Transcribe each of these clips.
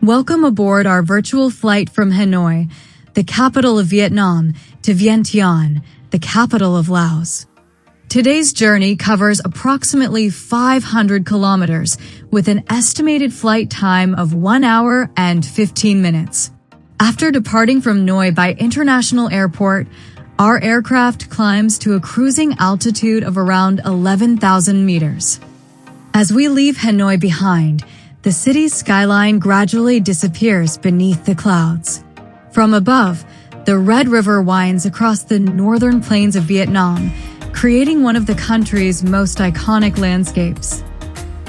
Welcome aboard our virtual flight from Hanoi, the capital of Vietnam, to Vientiane, the capital of Laos. Today's journey covers approximately 500 kilometers with an estimated flight time of 1 hour and 15 minutes. After departing from Hanoi by international airport, our aircraft climbs to a cruising altitude of around 11,000 meters. As we leave Hanoi behind, the city's skyline gradually disappears beneath the clouds. From above, the Red River winds across the northern plains of Vietnam, creating one of the country's most iconic landscapes.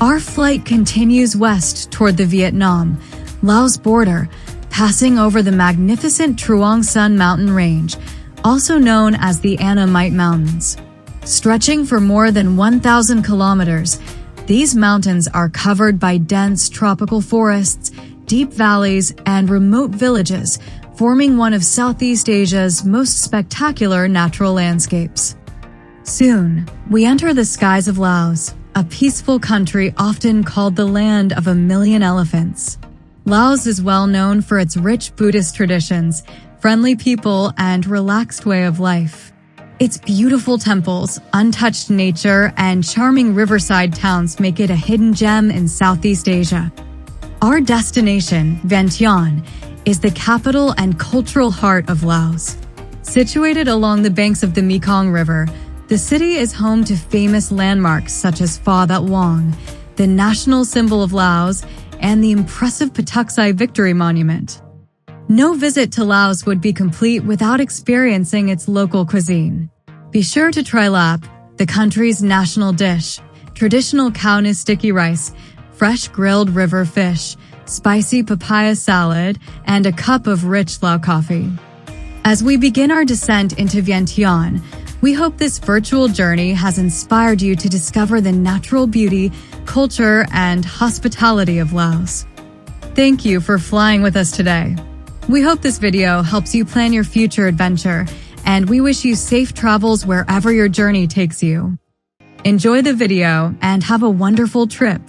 Our flight continues west toward the Vietnam-Laos border, passing over the magnificent Truong Son mountain range, also known as the Annamite Mountains. Stretching for more than 1,000 kilometers, these mountains are covered by dense tropical forests, deep valleys, and remote villages, forming one of Southeast Asia's most spectacular natural landscapes. Soon, we enter the skies of Laos, a peaceful country often called the land of a million elephants. Laos is well known for its rich Buddhist traditions, friendly people, and relaxed way of life. Its beautiful temples, untouched nature, and charming riverside towns make it a hidden gem in Southeast Asia. Our destination, Vientiane, is the capital and cultural heart of Laos. Situated along the banks of the Mekong River, the city is home to famous landmarks such as Pha That Luang, the national symbol of Laos, and the impressive Patuxai Victory Monument. No visit to Laos would be complete without experiencing its local cuisine. Be sure to try lap, the country's national dish, traditional khao nu sticky rice, fresh grilled river fish, spicy papaya salad, and a cup of rich Lao coffee. As we begin our descent into Vientiane, we hope this virtual journey has inspired you to discover the natural beauty, culture, and hospitality of Laos. Thank you for flying with us today. We hope this video helps you plan your future adventure, and we wish you safe travels wherever your journey takes you. Enjoy the video and have a wonderful trip.